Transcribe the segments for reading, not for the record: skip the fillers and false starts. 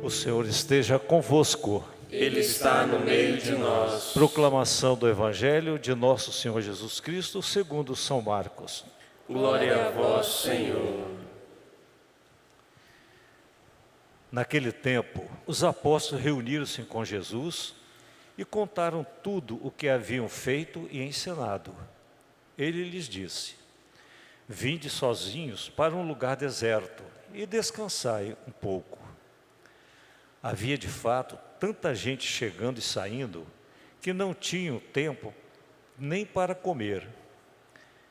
O Senhor esteja convosco. Ele está no meio de nós. Proclamação do Evangelho de Nosso Senhor Jesus Cristo, segundo São Marcos. Glória a vós, Senhor. Naquele tempo, os apóstolos reuniram-se com Jesus e contaram tudo o que haviam feito e ensinado. Ele lhes disse: Vinde sozinhos para um lugar deserto e descansai um pouco. Havia de fato tanta gente chegando e saindo que não tinham tempo nem para comer.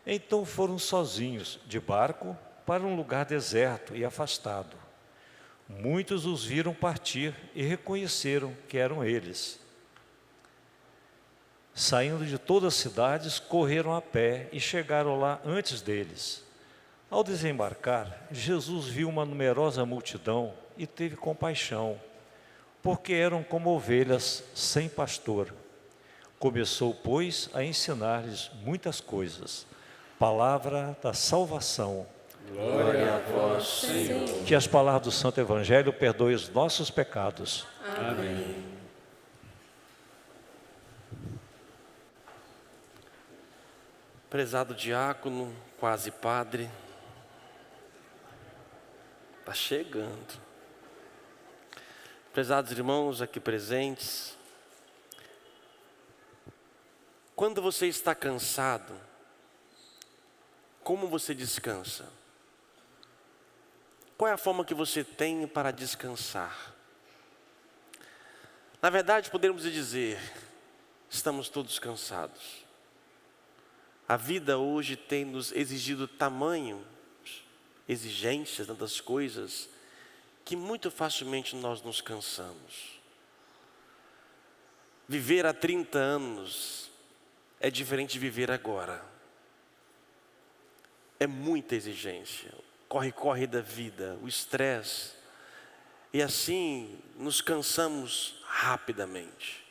Então foram sozinhos de barco para um lugar deserto e afastado. Muitos os viram partir e reconheceram que eram eles. Saindo de todas as cidades, correram a pé e chegaram lá antes deles. Ao desembarcar, Jesus viu uma numerosa multidão e teve compaixão, porque eram como ovelhas sem pastor. Começou, pois, a ensinar-lhes muitas coisas. Palavra da salvação. Glória a vós, Senhor. Que as palavras do Santo Evangelho perdoem os nossos pecados. Amém. Prezado diácono, quase padre, está chegando. Prezados irmãos aqui presentes, quando você está cansado, como você descansa? Qual é a forma que você tem para descansar? Na verdade, podemos dizer, estamos todos cansados. A vida hoje tem nos exigido tamanho exigências, tantas coisas, que muito facilmente nós nos cansamos. Viver há 30 anos é diferente de viver agora. É muita exigência, corre da vida, o estresse, e assim nos cansamos rapidamente.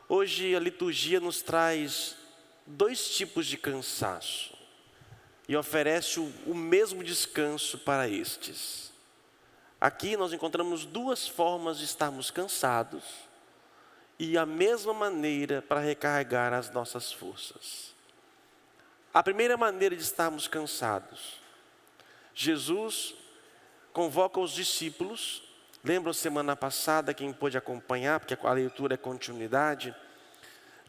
Hoje a liturgia nos traz 2 tipos de cansaço e oferece o mesmo descanso para estes. Aqui nós encontramos 2 formas de estarmos cansados e a mesma maneira para recarregar as nossas forças. A primeira maneira de estarmos cansados, Jesus convoca os discípulos. Lembra semana passada, quem pôde acompanhar, porque a leitura é continuidade.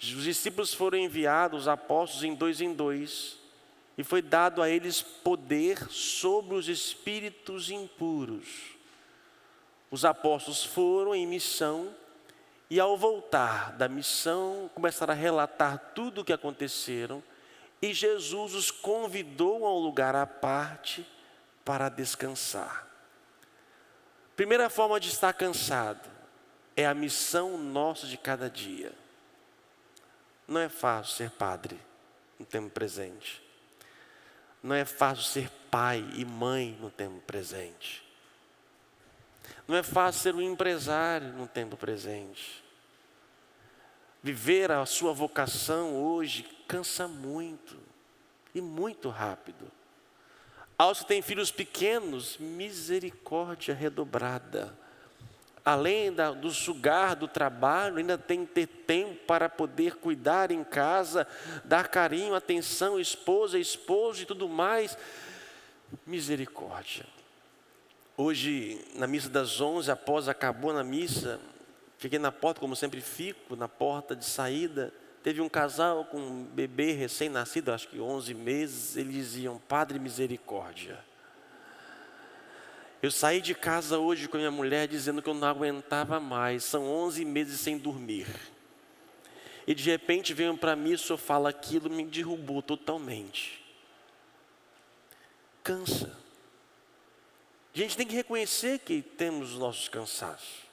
Os discípulos foram enviados, os apóstolos, em 2, e foi dado a eles poder sobre os espíritos impuros. Os apóstolos foram em missão e, ao voltar da missão, começaram a relatar tudo o que aconteceram, e Jesus os convidou a um lugar à parte para descansar. Primeira forma de estar cansado é a missão nossa de cada dia. Não é fácil ser padre no tempo presente. Não é fácil ser pai e mãe no tempo presente. Não é fácil ser um empresário no tempo presente. Viver a sua vocação hoje cansa muito e muito rápido. Aos que têm filhos pequenos, misericórdia redobrada. Além do sugar do trabalho, ainda tem que ter tempo para poder cuidar em casa, dar carinho, atenção, esposa, esposo e tudo mais. Misericórdia. Hoje, na missa das 11, após acabou na missa, fiquei na porta, como sempre fico, na porta de saída. Teve um casal com um bebê recém-nascido, acho que 11 meses, eles diziam: Padre, misericórdia. Eu saí de casa hoje com a minha mulher dizendo que eu não aguentava mais, são 11 meses sem dormir. E de repente veio para mim, o senhor fala aquilo, me derrubou totalmente. Cansa. A gente tem que reconhecer que temos os nossos cansaços.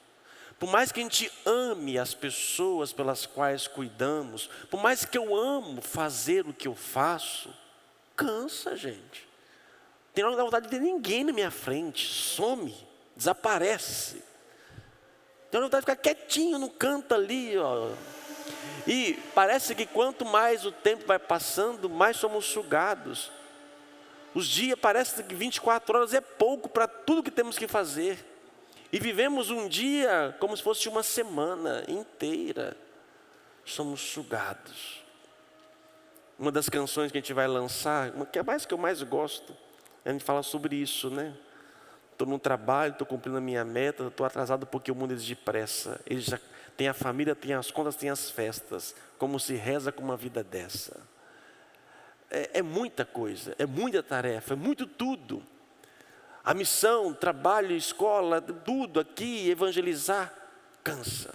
Por mais que a gente ame as pessoas pelas quais cuidamos, por mais que eu amo fazer o que eu faço, cansa, gente. Tem hora que dá vontade de ter ninguém na minha frente, some, desaparece. Tem hora que dá vontade de ficar quietinho no canto ali, ó. E parece que quanto mais o tempo vai passando, mais somos sugados. Os dias parecem que 24 horas é pouco para tudo que temos que fazer. E vivemos um dia como se fosse uma semana inteira. Somos sugados. Uma das canções que a gente vai lançar, que é mais que eu mais gosto, a gente fala sobre isso, né? Estou no trabalho, estou cumprindo a minha meta, estou atrasado porque o mundo exige pressa. Ele já tem a família, tem as contas, tem as festas. Como se reza com uma vida dessa? É muita coisa, é muita tarefa, é muito tudo. A missão, trabalho, escola, tudo aqui, evangelizar, cansa.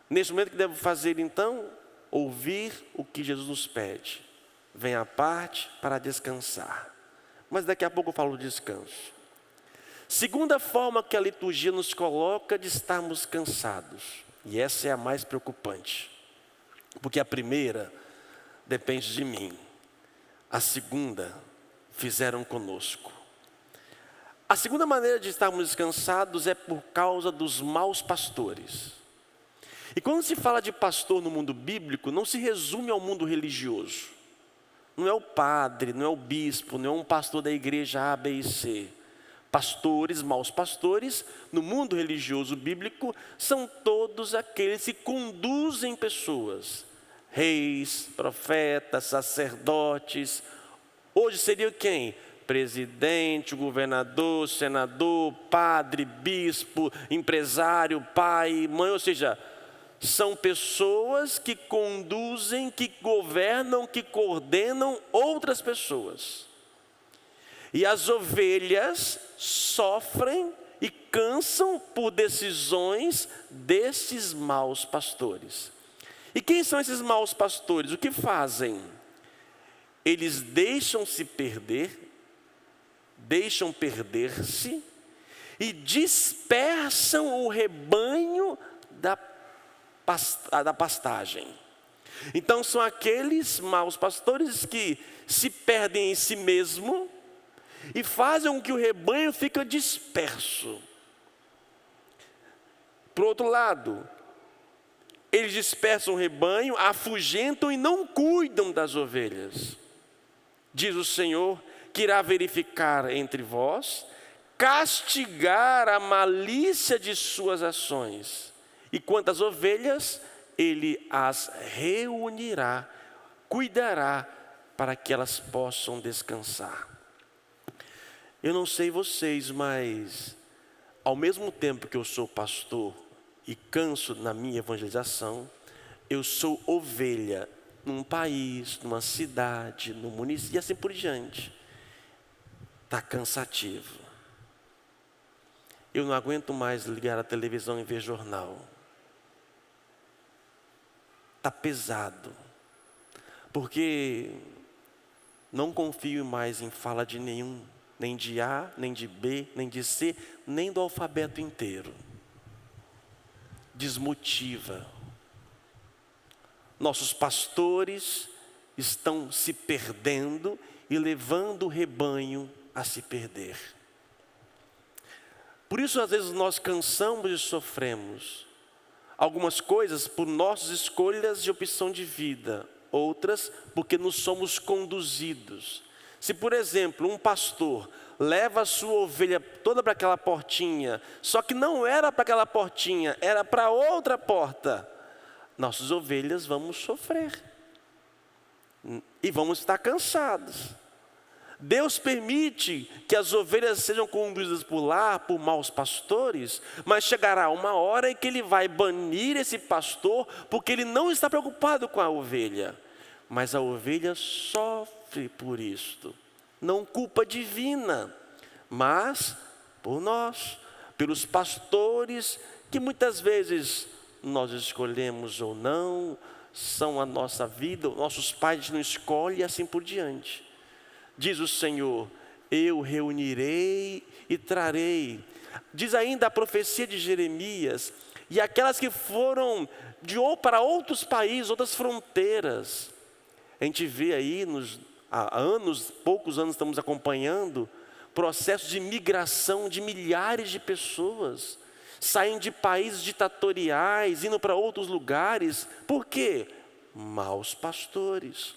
Nesse momento, o que devo fazer então? Ouvir o que Jesus nos pede. Vem à parte para descansar. Mas daqui a pouco eu falo do descanso. Segunda forma que a liturgia nos coloca de estarmos cansados. E essa é a mais preocupante. Porque a primeira depende de mim. A segunda fizeram conosco. A segunda maneira de estarmos descansados é por causa dos maus pastores. E quando se fala de pastor no mundo bíblico, não se resume ao mundo religioso. Não é o padre, não é o bispo, não é um pastor da igreja A, B e C. Pastores, maus pastores, no mundo religioso bíblico, são todos aqueles que conduzem pessoas. Reis, profetas, sacerdotes. Hoje seria quem? Presidente, governador, senador, padre, bispo, empresário, pai, mãe, ou seja, são pessoas que conduzem, que governam, que coordenam outras pessoas. E as ovelhas sofrem e cansam por decisões desses maus pastores. E quem são esses maus pastores? O que fazem? Eles deixam-se perder, deixam perder-se e dispersam o rebanho da pastagem. Então são aqueles maus pastores que se perdem em si mesmo e fazem com que o rebanho fique disperso. Por outro lado, eles dispersam o rebanho, afugentam e não cuidam das ovelhas. Diz o Senhor que irá verificar entre vós, castigar a malícia de suas ações. E quanto às ovelhas, Ele as reunirá, cuidará para que elas possam descansar. Eu não sei vocês, mas ao mesmo tempo que eu sou pastor e canso na minha evangelização, eu sou ovelha num país, numa cidade, num município e assim por diante. Está cansativo. Eu não aguento mais ligar a televisão e ver jornal. Está pesado. Porque não confio mais em fala de nenhum, nem de A, nem de B, nem de C, nem do alfabeto inteiro. Desmotiva. Nossos pastores estão se perdendo e levando o rebanho a se perder. Por isso, às vezes, nós cansamos e sofremos. Algumas coisas por nossas escolhas de opção de vida, outras porque nos somos conduzidos. Se, por exemplo, um pastor leva a sua ovelha toda para aquela portinha, só que não era para aquela portinha, era para outra porta, nossas ovelhas vamos sofrer e vamos estar cansados. Deus permite que as ovelhas sejam conduzidas por lá, por maus pastores, mas chegará uma hora em que Ele vai banir esse pastor, porque Ele não está preocupado com a ovelha. Mas a ovelha sofre por isto, não culpa divina, mas por nós, pelos pastores, que muitas vezes nós escolhemos ou não, são a nossa vida, nossos pais não escolhem e assim por diante. Diz o Senhor, eu reunirei e trarei. Diz ainda a profecia de Jeremias, e aquelas que foram para outros países, outras fronteiras. A gente vê aí, há anos, poucos anos estamos acompanhando, processos de migração de milhares de pessoas, saindo de países ditatoriais, indo para outros lugares. Por quê? Maus pastores.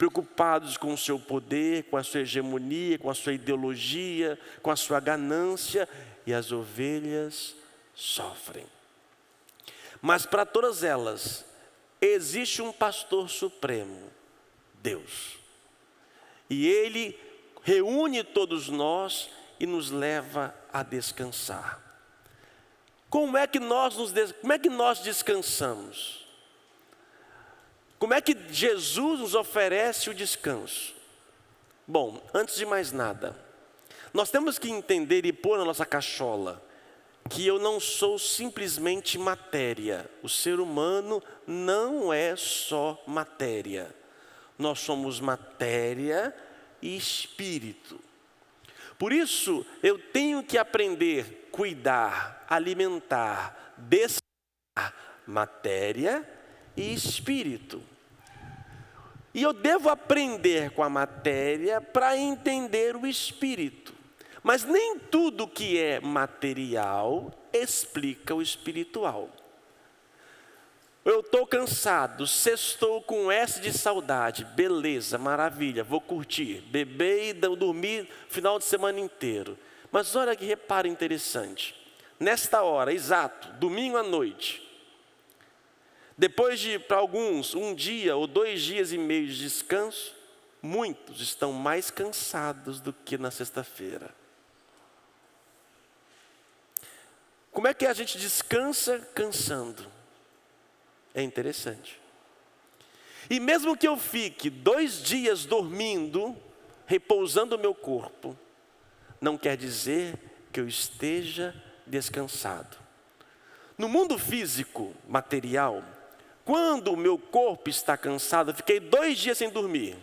preocupados com o seu poder, com a sua hegemonia, com a sua ideologia, com a sua ganância, e as ovelhas sofrem. Mas para todas elas, existe um pastor supremo, Deus. E Ele reúne todos nós e nos leva a descansar. Como é que nós descansamos? Como é que Jesus nos oferece o descanso? Bom, antes de mais nada, nós temos que entender e pôr na nossa cachola que eu não sou simplesmente matéria. O ser humano não é só matéria. Nós somos matéria e espírito. Por isso, eu tenho que aprender, cuidar, alimentar, descansar matéria e espírito. E eu devo aprender com a matéria para entender o espírito. Mas nem tudo que é material explica o espiritual. Eu estou cansado, sextou com S de saudade, beleza, maravilha, vou curtir, beber e dormir final de semana inteiro. Mas olha que reparo interessante, nesta hora, exato, domingo à noite, depois de, para alguns, 1 dia ou 2 dias e meio de descanso, muitos estão mais cansados do que na sexta-feira. Como é que a gente descansa cansando? É interessante. E mesmo que eu fique 2 dias dormindo, repousando o meu corpo, não quer dizer que eu esteja descansado. No mundo físico, material, quando o meu corpo está cansado, eu fiquei 2 dias sem dormir,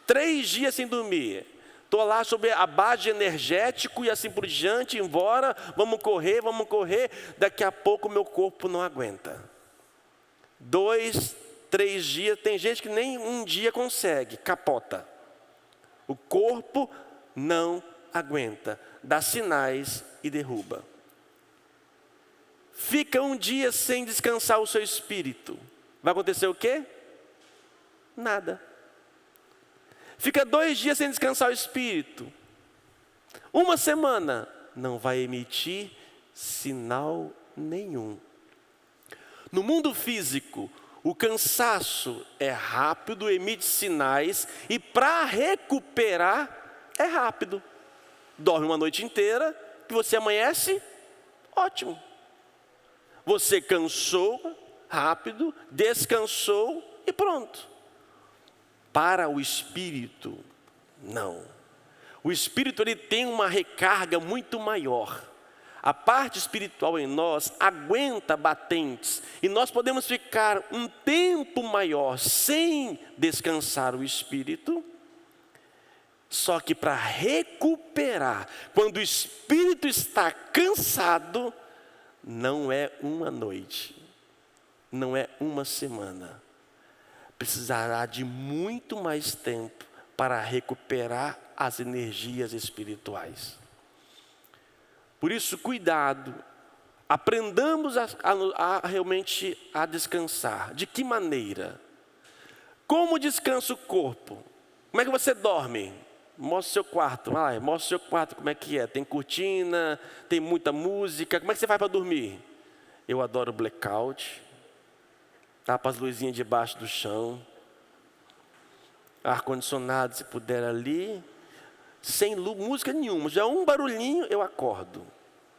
3 dias sem dormir, estou lá sobre a base de energético e assim por diante, embora, vamos correr, daqui a pouco o meu corpo não aguenta. 2, 3 dias, tem gente que nem 1 dia consegue, capota. O corpo não aguenta, dá sinais e derruba. Fica 1 dia sem descansar o seu espírito. Vai acontecer o quê? Nada. Fica 2 dias sem descansar o espírito. 1 semana, não vai emitir sinal nenhum. No mundo físico, o cansaço é rápido, emite sinais, e para recuperar é rápido. Dorme uma noite inteira, e você amanhece, ótimo. Você cansou, rápido, descansou e pronto. Para o espírito, não. O espírito ele tem uma recarga muito maior. A parte espiritual em nós aguenta batentes e nós podemos ficar um tempo maior sem descansar o espírito. Só que para recuperar, quando o espírito está cansado, não é 1 noite, não é 1 semana. Precisará de muito mais tempo para recuperar as energias espirituais. Por isso, cuidado, aprendamos realmente a descansar. De que maneira? Como descansa o corpo? Como é que você dorme? Mostra o seu quarto, mostra o seu quarto como é que é. Tem cortina, tem muita música, como é que você faz para dormir? Eu adoro blackout, tapa as luzinhas debaixo do chão, ar-condicionado se puder ali, sem luz, música nenhuma, já um barulhinho eu acordo.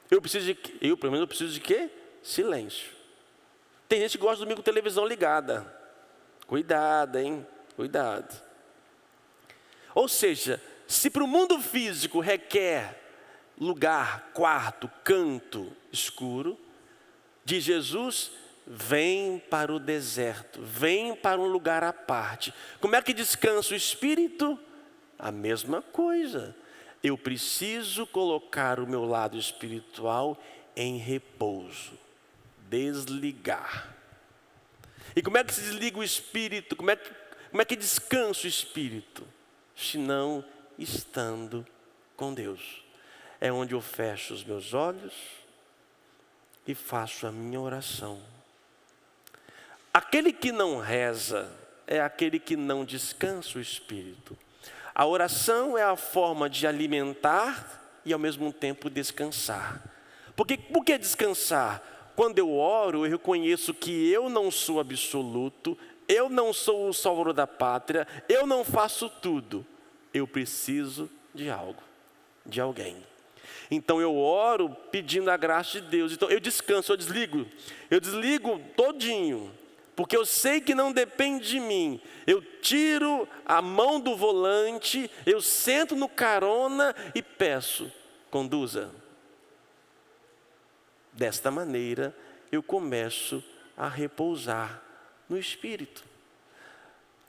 Pelo menos eu preciso de quê? Silêncio. Tem gente que gosta de dormir com televisão ligada. Cuidado, hein? Cuidado. Ou seja, se para o mundo físico requer lugar, quarto, canto escuro, de Jesus, vem para o deserto, vem para um lugar à parte. Como é que descansa o espírito? A mesma coisa. Eu preciso colocar o meu lado espiritual em repouso, desligar. E como é que se desliga o espírito? Como é que descansa o espírito? Se não estando com Deus. É onde eu fecho os meus olhos e faço a minha oração. Aquele que não reza é aquele que não descansa o espírito. A oração é a forma de alimentar e ao mesmo tempo descansar. Por que descansar? Quando eu oro, eu reconheço que eu não sou absoluto, eu não sou o salvador da pátria, eu não faço tudo. Eu preciso de algo, de alguém. Então eu oro pedindo a graça de Deus. Então eu descanso, eu desligo todinho, porque eu sei que não depende de mim. Eu tiro a mão do volante, eu sento no carona e peço, conduza. Desta maneira eu começo a repousar no Espírito.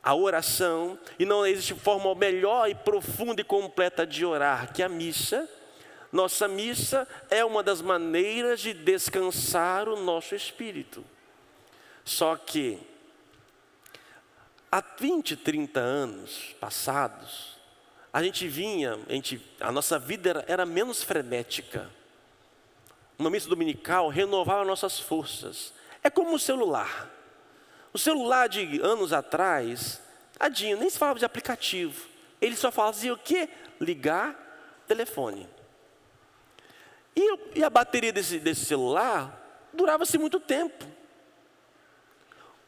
A oração, e não existe forma melhor e profunda e completa de orar que a missa. Nossa missa é uma das maneiras de descansar o nosso espírito. Só que, há 20, 30 anos passados, a nossa vida era menos frenética. Uma missa dominical renovava nossas forças. É como o celular. O celular de anos atrás, tadinho, nem se falava de aplicativo. Ele só fazia o quê? Ligar telefone. E a bateria desse celular durava-se muito tempo.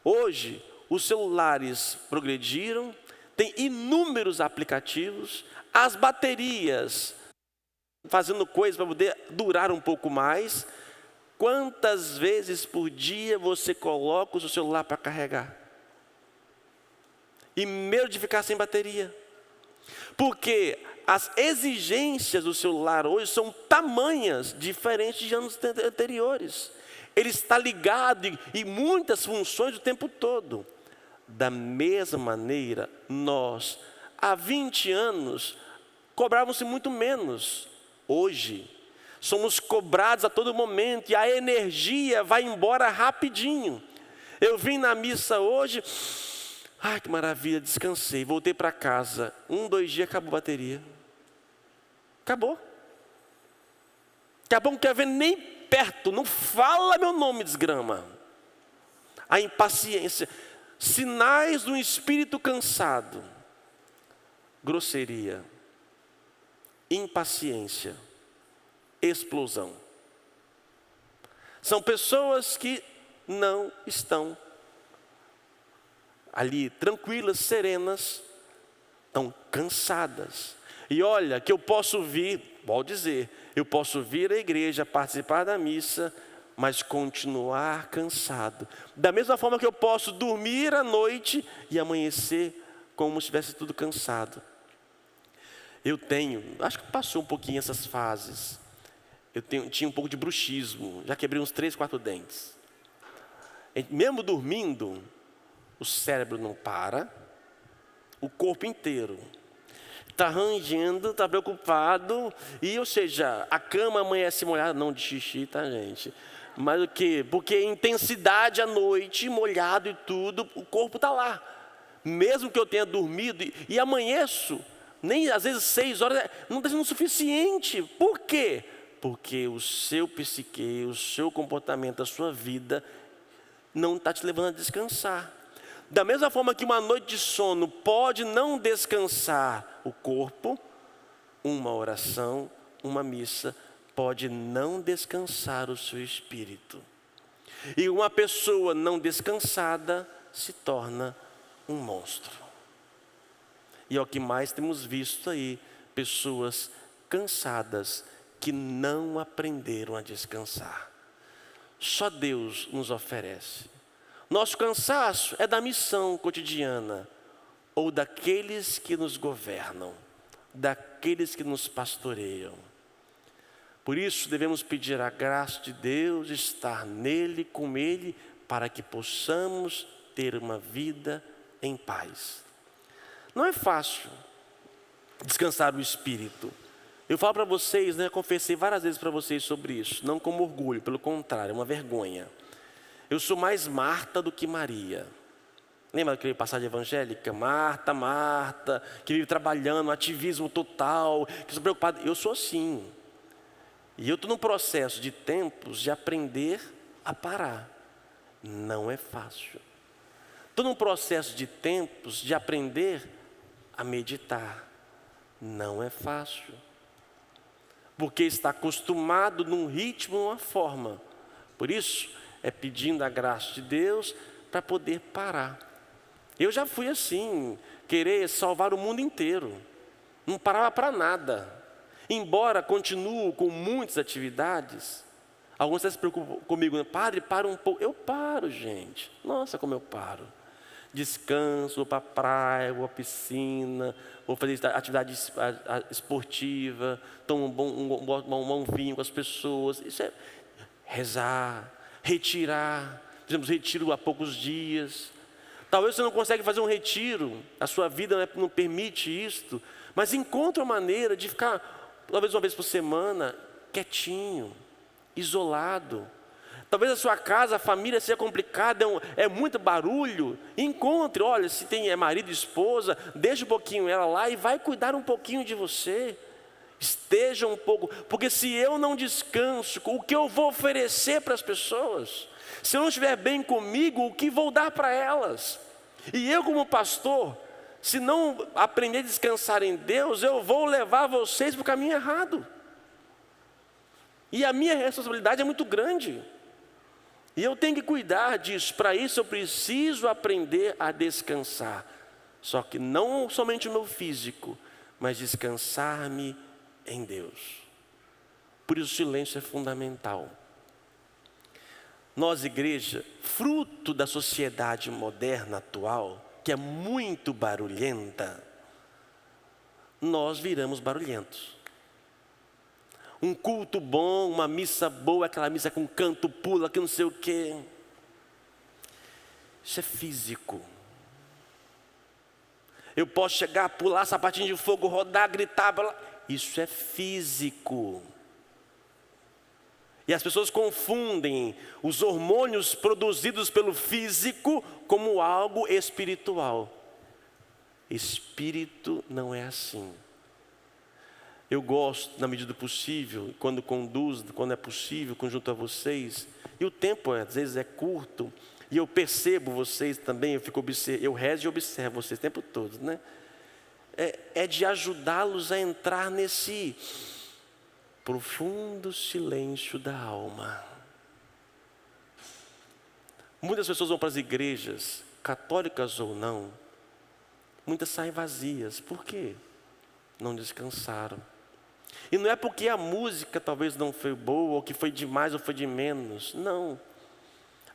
Hoje, os celulares progrediram, tem inúmeros aplicativos, as baterias fazendo coisas para poder durar um pouco mais. Quantas vezes por dia você coloca o seu celular para carregar? E medo de ficar sem bateria. Porque as exigências do celular hoje são tamanhas, diferentes de anos anteriores. Ele está ligado em muitas funções o tempo todo. Da mesma maneira, nós, há 20 anos, cobrávamos muito menos. Hoje, somos cobrados a todo momento e a energia vai embora rapidinho. Eu vim na missa hoje, ai que maravilha, descansei, voltei para casa. 1, 2 dias, acabou a bateria. Acabou. Acabou, não quer ver nem perto, não fala meu nome, desgrama. A impaciência, sinais do espírito cansado, grosseria, impaciência, explosão. São pessoas que não estão ali tranquilas, serenas, estão cansadas. E olha que eu posso vir, vou dizer, eu posso vir à igreja, participar da missa, mas continuar cansado. Da mesma forma que eu posso dormir à noite e amanhecer como se estivesse tudo cansado. Acho que passou um pouquinho essas fases. Tinha um pouco de bruxismo, já quebrei uns 3, 4 dentes. Mesmo dormindo, o cérebro não para, o corpo inteiro está rangendo, está preocupado, ou seja, a cama amanhece molhada, não de xixi, tá gente? Mas o quê? Porque intensidade à noite, molhado e tudo, o corpo está lá. Mesmo que eu tenha dormido e amanheço, nem às vezes 6 horas, não está sendo o suficiente. Por quê? Porque o seu psique, o seu comportamento, a sua vida não está te levando a descansar. Da mesma forma que uma noite de sono pode não descansar o corpo, uma oração, uma missa, pode não descansar o seu espírito. E uma pessoa não descansada se torna um monstro. E é o que mais temos visto aí, pessoas cansadas que não aprenderam a descansar. Só Deus nos oferece. Nosso cansaço é da missão cotidiana, ou daqueles que nos governam, daqueles que nos pastoreiam. Por isso devemos pedir a graça de Deus, estar nele, com ele, para que possamos ter uma vida em paz. Não é fácil descansar o espírito. Eu falo para vocês, confessei várias vezes para vocês sobre isso, não como orgulho, pelo contrário, é uma vergonha. Eu sou mais Marta do que Maria. Lembra daquele passagem evangélica? Marta, que vive trabalhando, ativismo total, que sou preocupado. Eu sou assim. E eu estou num processo de tempos de aprender a parar. Não é fácil. Estou num processo de tempos de aprender a meditar. Não é fácil, porque está acostumado num ritmo, numa forma. Por isso, é pedindo a graça de Deus para poder parar. Eu já fui assim, querer salvar o mundo inteiro. Não parava para nada. Embora continuo com muitas atividades, alguns até se preocupam comigo, né? Padre, para um pouco. Eu paro, gente. Nossa, como eu paro. Descanso, vou para a praia, vou à piscina, vou fazer atividade esportiva, tomo um bom vinho com as pessoas. Isso é rezar, retirar. Fizemos retiro há poucos dias. Talvez você não consiga fazer um retiro, a sua vida não permite isto, mas encontre uma maneira de ficar, talvez uma vez por semana, quietinho, isolado. Talvez a sua casa, a família seja complicada, é muito barulho. Encontre, olha, se é marido e esposa, deixa um pouquinho ela lá e vai cuidar um pouquinho de você. Esteja um pouco, porque se eu não descanso, o que eu vou oferecer para as pessoas? Se eu não estiver bem comigo, o que vou dar para elas? E eu como pastor, se não aprender a descansar em Deus, eu vou levar vocês para o caminho errado. E a minha responsabilidade é muito grande. E eu tenho que cuidar disso. Para isso eu preciso aprender a descansar. Só que não somente o meu físico, mas descansar-me em Deus. Por isso o silêncio é fundamental. Nós, igreja, fruto da sociedade moderna atual, que é muito barulhenta, nós viramos barulhentos. Um culto bom, uma missa boa, aquela missa com canto, pula, que não sei o quê. Isso é físico. Eu posso chegar, pular, sapatinho de fogo, rodar, gritar. Isso é físico. E as pessoas confundem os hormônios produzidos pelo físico como algo espiritual. Espírito não é assim. Eu gosto, na medida do possível, quando conduzo, quando é possível, junto a vocês, e o tempo às vezes é curto, e eu percebo vocês também, eu rezo e observo vocês o tempo todo, né? É de ajudá-los a entrar nesse profundo silêncio da alma. Muitas pessoas vão para as igrejas, católicas ou não, muitas saem vazias. Por quê? Não descansaram. E não é porque a música talvez não foi boa, ou que foi de mais ou foi de menos. Não.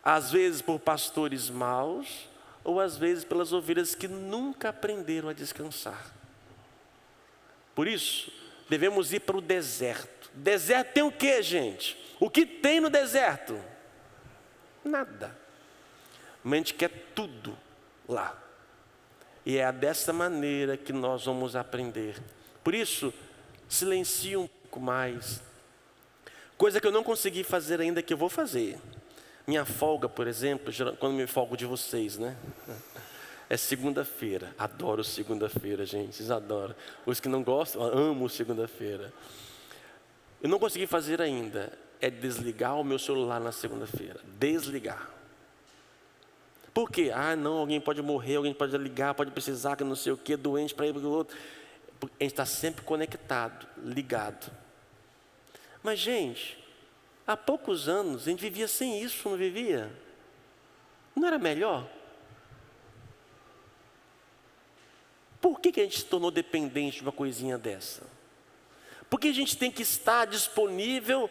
Às vezes por pastores maus, ou às vezes pelas ovelhas que nunca aprenderam a descansar. Por isso, devemos ir para o deserto. Deserto tem o que, gente? O que tem no deserto? Nada. Mas a gente quer tudo lá. E é dessa maneira que nós vamos aprender. Por isso, silencie um pouco mais. Coisa que eu não consegui fazer ainda, que eu vou fazer. Minha folga, por exemplo, quando me folgo de vocês, né? É segunda-feira. Adoro segunda-feira, gente. Vocês adoram. Os que não gostam, amo segunda-feira. Eu não consegui fazer ainda. É desligar o meu celular na segunda-feira. Desligar. Por quê? Não, alguém pode morrer, alguém pode ligar, pode precisar, que não sei o quê, doente para ir para o outro. A gente está sempre conectado, ligado. Mas, gente, há poucos anos a gente vivia sem isso, não vivia? Não era melhor? Por que a gente se tornou dependente de uma coisinha dessa? Porque a gente tem que estar disponível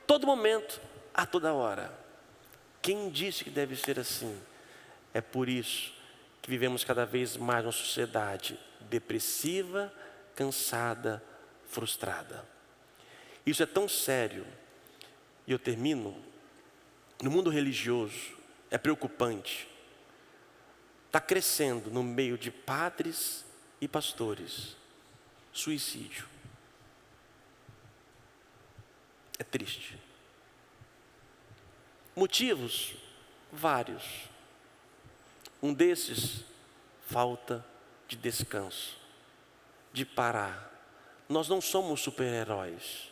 todo momento, a toda hora. Quem disse que deve ser assim? É por isso que vivemos cada vez mais uma sociedade depressiva, cansada, frustrada. Isso é tão sério. E eu termino. No mundo religioso, é preocupante. Está crescendo no meio de padres e pastores suicídio. É triste. Motivos? Vários. Um desses, falta de descanso, de parar. Nós não somos super-heróis.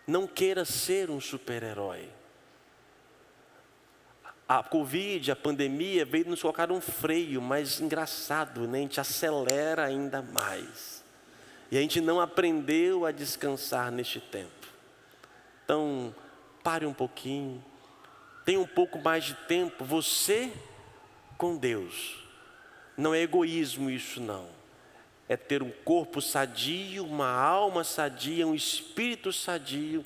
Não queira ser um super-herói. A Covid, a pandemia, veio nos colocar um freio, mas engraçado, né? A gente acelera ainda mais. E a gente não aprendeu a descansar neste tempo. Então, pare um pouquinho, tenha um pouco mais de tempo, você com Deus. Não é egoísmo isso não. É ter um corpo sadio, uma alma sadia, um espírito sadio,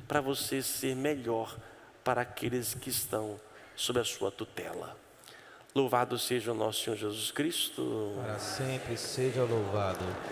para você ser melhor para aqueles que estão sob a sua tutela. Louvado seja o nosso Senhor Jesus Cristo. Para sempre seja louvado.